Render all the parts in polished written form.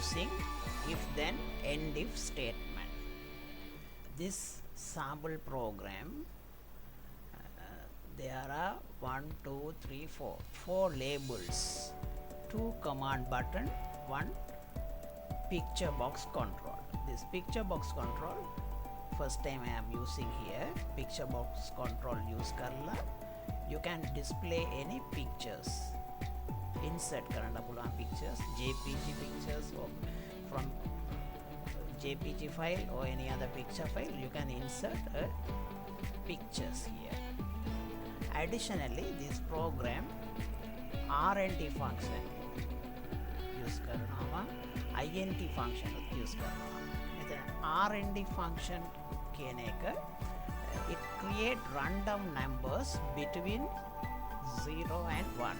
using if then end if statement. This sample program, there are 1 2 3 4 labels, 2 command button, 1 picture box control. This picture box control first time I am using here. Picture box control use karla you can display any pictures, insert karana puluwan pictures, jpg pictures, or from jpg file or any other picture file you can insert pictures here. Additionally, this program rnd function use karanawa, int function use karanawa. rnd function කියන එක it create random numbers between 0 and 1.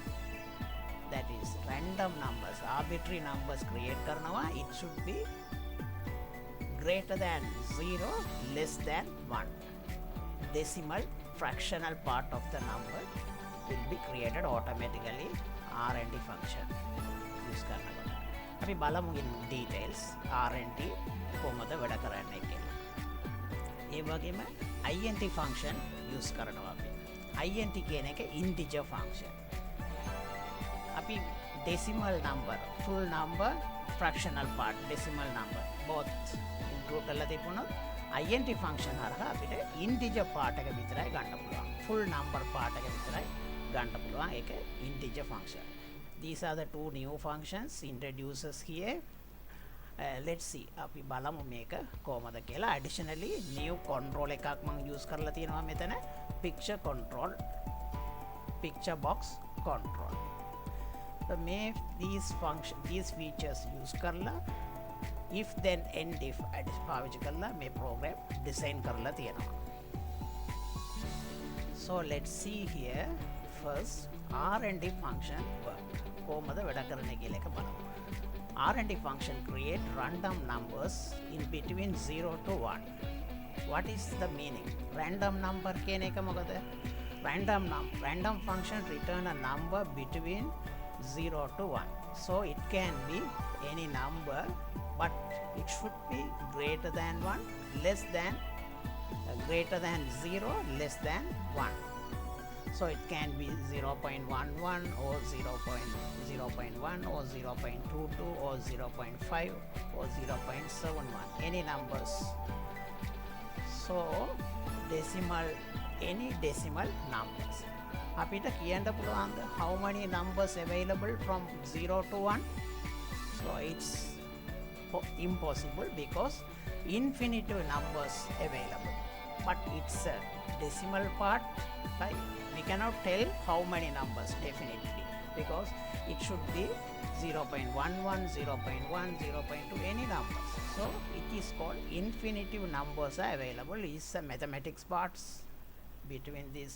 That is random numbers, arbitrary numbers create karnawa. It should be greater than 0, less than 1. Decimal fractional part of the number will be created automatically rnd function use කරනකොට. අපි බලමු in details rnd කොහොමද වැඩ කරන්නේ කියලා. ඒ වගේම int function use කරනවා අපි. int කියන එක integer function. අපි decimal number, full number, fractional part, decimal number both include කරලා තිබුණොත් int function හරහා අපිට integer part එක විතරයි ගන්න පුළුවන්. full number part එක විතරයි ගන්න පුළුවන්. ඒක integer function. These are the two new functions introduces here. Let's see අපි බලමු මේක කොහොමද කියලා. Additionally new control එකක් මම use කරලා තියෙනවා මෙතන, picture control, picture box control. So these features use කරලා if then end if පාවිච්චි කරලා මේ program design කරලා තියෙනවා. So let's see here first rnd function work. කොහොමද වැඩ කරන්නේ කියලා එක බලමු. rnd function create random numbers in between 0 to 1. What is the meaning? Random number කියන එක මොකද? Random function return a number between 0 to 1. So it can be any number, but it should be greater than 1, less than greater than 0, less than 1. So it can be 0.11 or 0.01 or 0.22 or 0.5 or 0.71, any numbers. So any decimal numbers. අපිට කියන්න පුළුවන්ද how many numbers available from 0 to 1? So it's impossible because infinitive numbers available, but it's a decimal part, right? We cannot tell how many numbers definitely because it should be 0.11, 0.1, 0.2, any numbers. So it is called infinitive numbers are available. Is a mathematics parts between these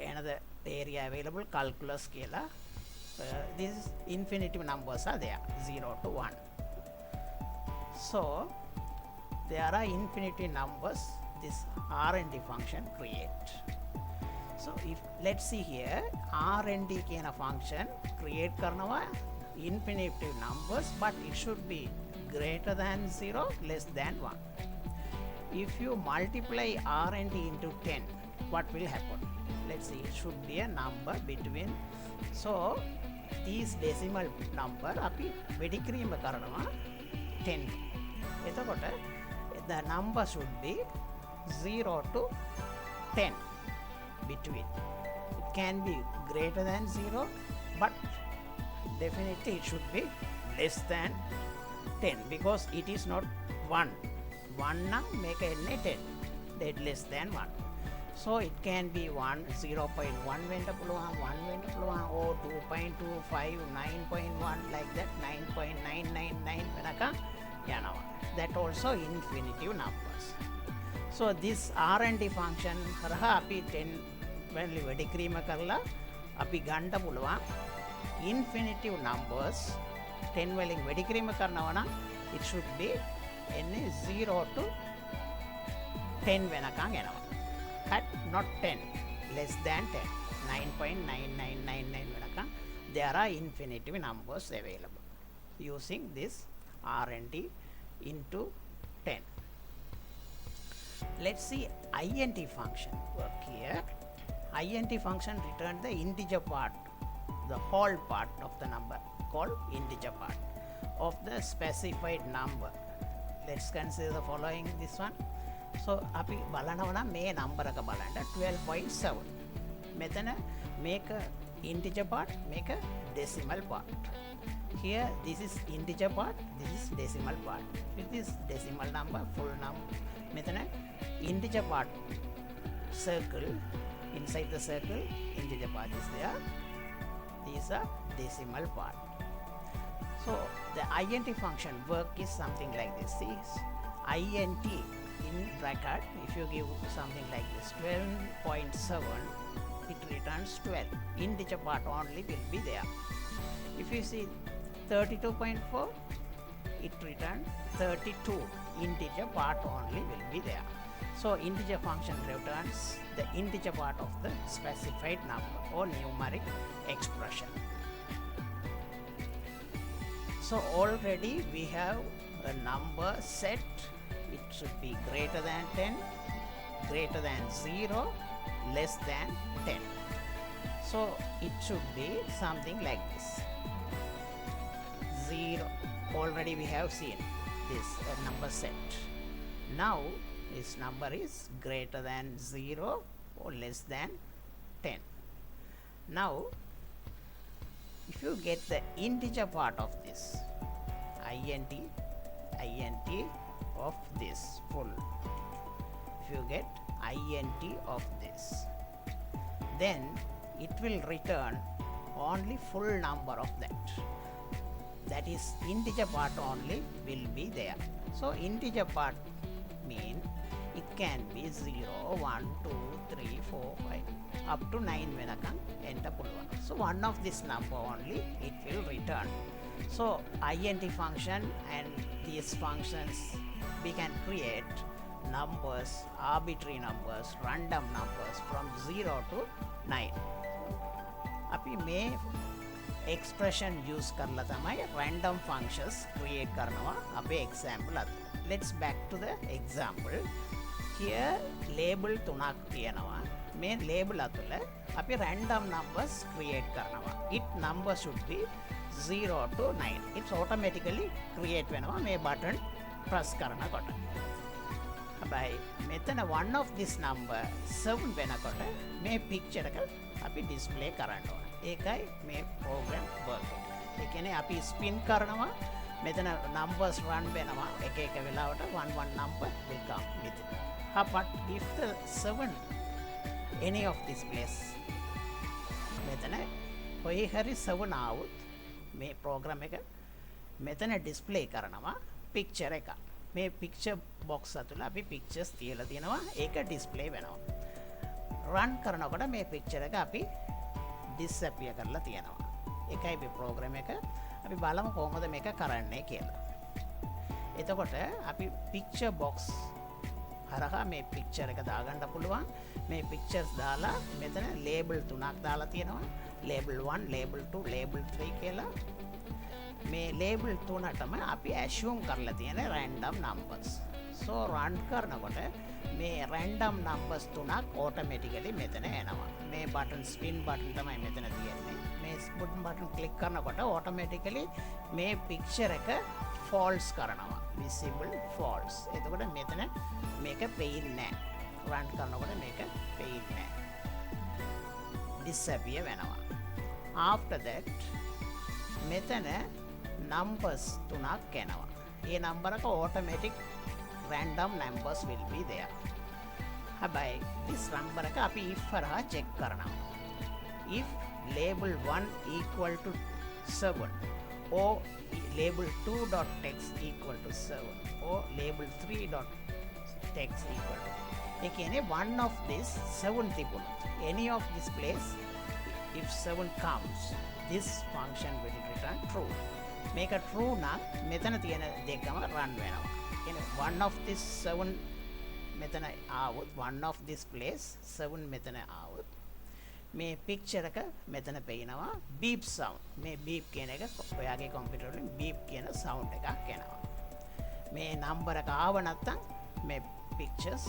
another area available, calculus scalar. These infinitive numbers are there, 0 to 1. So there are infinity numbers this rnd function create. So if let's see here rnd කියන function create කරනවා infinitive numbers, but it should be greater than 0, less than 1. If you multiply rnd into 10, what will happen? Let's see, it should be a number between, so these decimal number අපි වැඩි කිරීම කරනවා 10. එතකොට the number should be 0 to 10 between. It can be greater than 0, but definitely it should be less than 10 because it is not 1 නම් මේක එන්නේ 10, that less than 1. So it can be 0.1 වෙන්න පුළුවන්, 1 වෙන්න පුළුවන්, or 2.25, 9.1, like that, 9.999 වෙනකම් යනවා. That also infinitive numbers. So this rnd function කරහා අපි 10 value වැඩි කිරීම කරලා අපි ගන්න පුළුවන් infinitive numbers. 10 වලින් වැඩි කිරීම කරනවා නම් it should be එන්නේ 0 to 10 වෙනකම් යනවා. But not 10, less than 10, 9.9999 වෙනකම් there are infinitive numbers available. using this RND into 10. Let's see int function work here. Int function return the integer part, the whole part of the number called integer part of the specified number. Let's consider the following this one. So අපි බලනවා නම් මේ number එක බලන්න 12.7. මෙතන make a integer part, make a decimal part. Here this is integer part, this is decimal part. With this decimal number, full number, මෙතන integer part circle, inside the circle integer part is there. These are decimal part. So the int function work is something like this. See, int in bracket, if you give something like this 12.7, it returns 12. Integer part only will be there. If you see 32.4, it returns 32. Integer part only will be there. So integer function returns the integer part of the specified number or numeric expression. So already we have a number set. It should be greater than 10, greater than 0, less than 10. So it should be something like this. 0, already we have seen this number set. Now this number is greater than 0 or less than 10. Now if you get the integer part of this, int of this full, if you get int of this, then it will return only full number of that. That is integer part only will be there. So integer part mean it can be 0, 1, 2, 3, 4, 5 up to 9 වෙනකන් එන්න පුළුවන්. So one of this number only it will return. So int function and these functions, we can create numbers, arbitrary numbers, random numbers from 0 to 9. අපි මේ expression use කරලා තමයි random functions create කරනවා අපේ example අත. Let's back to the example. Here label 3ක් තියෙනවා. මේ label අතුල අපි random numbers create කරනවා. It number should be 0 to 9. It's automatically create වෙනවා මේ button press කරනකොට. හැබැයි මෙතන one of this number 7 වෙනකොට මේ picture එක අපි display කරන්න ඕන. ඒකයි මේ program work. ඒ කියන්නේ අපි spin කරනවා, මෙතන numbers run වෙනවා, එක එක වෙලාවට one number will come with it. But if the 7 any of this place මෙතන කොයි හරි 7 આવුත් මේ program එක මෙතන display කරනවා picture එක. මේ picture box අතුල අපි pictures තියලා තියෙනවා, ඒක display වෙනවා. run කරනකොට මේ picture එක අපි disappear කරලා තියෙනවා. ඒකයි මේ program එක. අපි බලමු කොහොමද මේක කරන්නේ කියලා. එතකොට අපි picture box හරහා මේ picture එක දාගන්න පුළුවන්. මේ pictures දාලා මෙතන label 3ක් දාලා තියෙනවා. label 1, label 2, label 3 කියලා. මේ label 3ටම අපි assume කරලා තියෙන random numbers. So run කරනකොට මේ random numbers 3ක් automatically මෙතන එනවා. මේ button spin button තමයි මෙතන තියෙන්නේ. මේ spin button click කරනකොට automatically මේ picture එක false කරනවා. visible false. එතකොට මෙතන මේක පේන්නේ නැහැ. run කරනකොට මේක පේන්නේ නැහැ. disappear වෙනවා. after that මෙතන numbers 3ක් එනවා. මේ number එක automatic random numbers will be there. හැබැයි this number එක අපි if හරහා check කරනවා. if label 1 equal to 7 or label 2.text equal to 7 or label 3.text equal to, ඒ කියන්නේ one of this 7 තිබුණොත් any of this place if 7 comes, this function will return true. මේක true නම් මෙතන තියෙන දෙකම run වෙනවා. කියන්නේ one of this 7 මෙතන આવුත්, one of this place 7 මෙතන આવුත්, මේ පික්චර් එක මෙතන පේනවා බීප් සවුන්ඩ්. මේ බීප් කියන එක ඔයාගේ කම්පියුටර් වලින් බීප් කියන සවුන්ඩ් එකක් එනවා. මේ නම්බර එක ආව නැත්තම් මේ පික්චර්ස්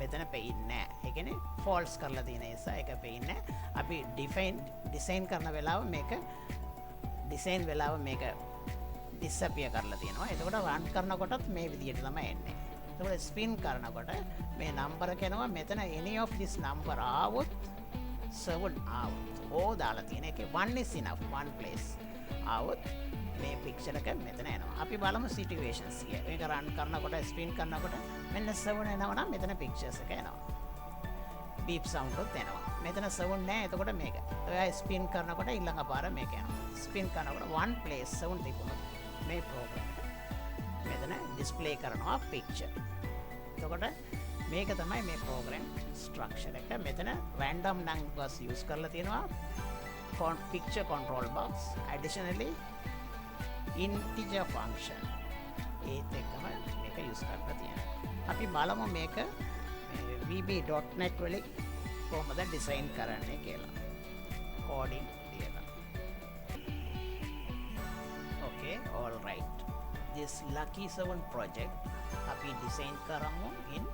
මෙතන පේන්නේ නැහැ. ඒ කියන්නේ ෆෝල්ස් කරලා තියෙන නිසා ඒක පේන්නේ නැහැ. අපි ඩිසයින් කරන වෙලාව මේක ඩිසයින් වෙලාව මේක ඩිසපියර් කරලා තියෙනවා. එතකොට රන් කරනකොටත් මේ විදිහට තමයි එන්නේ. එතකොට ස්පින් කරනකොට මේ නම්බර කෙනවා මෙතන any of this number ආවොත් 7 ආවොත් ඕ දාලා තියෙන එකේ 1 is enough one place ආවොත් මේ පික්චර් එක මෙතන එනවා. අපි බලමු සිටුේෂන්ස් එක. මේක රන් කරනකොට ස්පින් කරනකොට මෙන්න 7 එනවා නම් මෙතන පික්චර්ස් එක එනවා. බීප් සවුන්ඩ් උත් එනවා. මෙතන 7 නෑ. එතකොට මේක. ඔයා ස්පින් කරනකොට ඊළඟ පාර මේක යනවා. ස්පින් කරනකොට one place 7 තිබුණොත් මේ ප්‍රෝග්‍රෑම් මෙතන ඩිස්ප්ලේ කරනවා පික්චර්. එතකොට මේක තමයි මේ ප්‍රෝග්‍රෑම් ස්ට්‍රක්චර් එක. මෙතන රෑන්ඩම් නම්බර්ස් යූස් කරලා තියෙනවා picture control box, additionally integer function ඒත් එක්කම මේක යූස් කරලා තියෙනවා. අපි බලමු මේක vb.net වලින් කොහොමද ඩිසයින් කරන්නේ කියලා. කෝඩින් තියලා. Okay, all right. This Lucky 7 project අපි ඩිසයින් කරමු in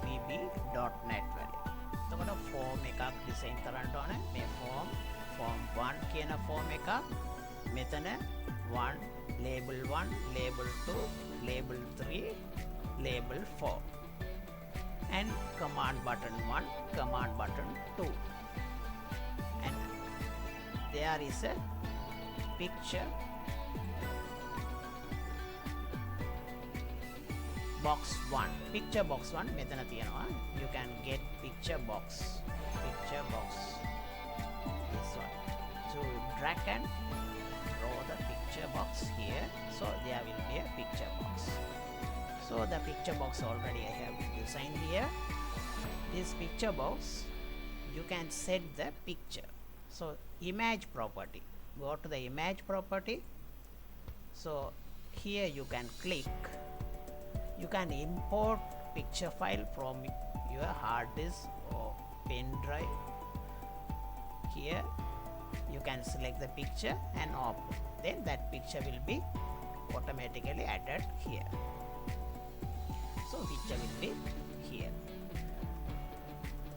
vb.net වලින්. එතකොට ෆෝම් එකක් ඩිසයින් කරන්න ඕනේ. මේ ෆෝම් 1 කියන ෆෝම් එක මෙතන 1 label 1 label 2 label 3 label 4 and command button 1 command button 2 and there is a picture box 1 picture box 1 මෙතන තියෙනවා. You can get picture box this one. So drag and draw the picture box here, so there will be a picture box. So the picture box already I have designed here. This picture box you can set the picture. So image property, go to the image property. So here you can click, you can import picture file from your hard disk or pen drive. Here you can select the picture and open, then that picture will be automatically added here. So picture will be here.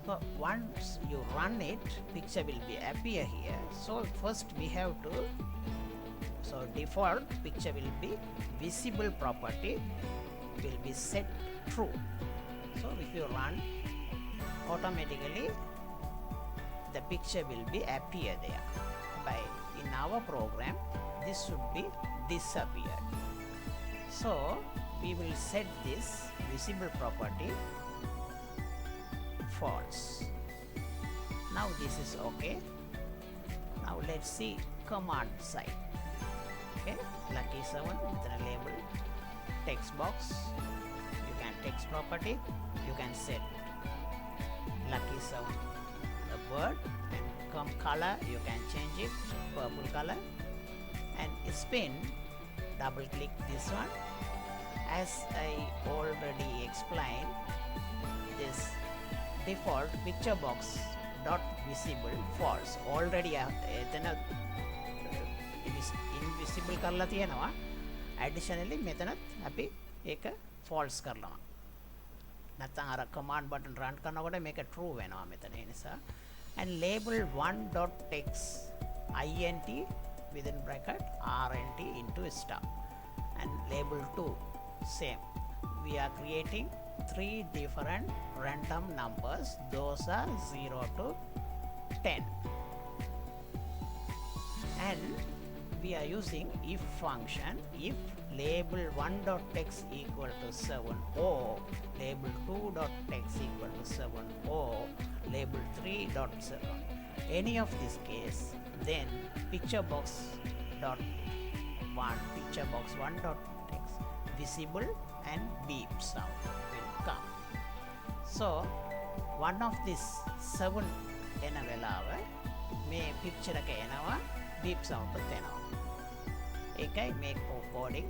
So once you run it, picture will be appear here. So first we have to, so default picture will be visible property will be set true. So if you run, automatically the picture will be appear there. By in our program this should be disappeared. So we will set this visible property false. Now this is okay. Now let's see command side. Okay, Lucky 7 with a label text box. You can text property, you can set Lucky 7 the word, and color you can change it purple color, and spin, double click this one. As I already explained, this default picture box dot visible false already invisible කරලා තියෙනවා. Additionally මෙතනත් අපි ඒක false කරනවා. නැත්නම් අර command button run කරනකොට මේක true වෙනවා මෙතන. ඒ නිසා and label 1.text int within bracket rnt into star, and label 2 same. We are creating 3 different random numbers. Those are 0 to 10, and we are using if function. If label 1.text equal to 7 or label 2.text equal to 7 or label 3.7 any of this case, then picture box 1.text visible and beep sound will come. So one of this 7 එන වෙලාව මේ picture එක එනවා, beep sound උත් එනවා. ඒකයි මේ coding.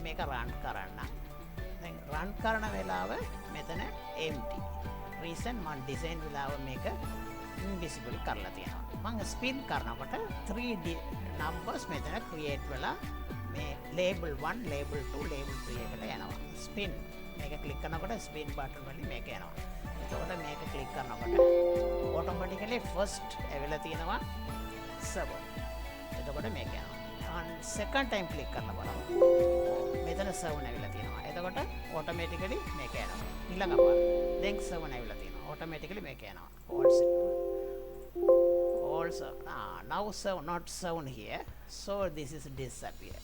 මේක run කරන්න. දැන් run කරන වෙලාව මෙතන empty. reason මම design වෙලාව මේක invisible කරලා තියෙනවා. මම spin කරනකොට 3 numbers මෙතන create වෙලා මේ label 1 label 2 label 3 එකට යනවා. spin මේක click කරනකොට spin button වලින් මේක යනවා. එතකොට මේක click කරනකොට automatically first ඇවිල්ලා තියෙනවා 7. එතකොට මේක යනවා. second time click කරලා බලමු. මෙතන 7 ඇවිල්ලා තියෙනවා. එතකොට automatically මේක යනවා. ඊළඟ පාර then 7 ඇවිල්ලා තියෙනවා. automatically මේක යනවා. also now 7 not 7 here, so this is disappear.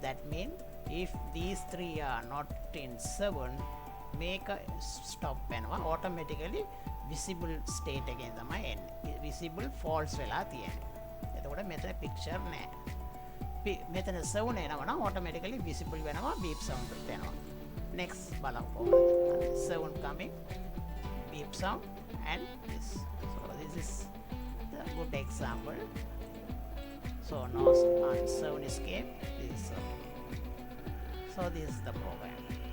That means if these three are not in 7, make a stop වෙනවා. automatically visible state එකෙන් තමයි එන්නේ. visible false වෙලා තියෙන්නේ. එතකොට මෙතන picture නැහැ. මෙතන 7 එනවා නම් automatically visible වෙනවා, beep sound එකත් එනවා. next බලමු කොහොමද 7 coming, beep sound and this. So this is the good example. So no 7 escape, this is okay. So this is the program.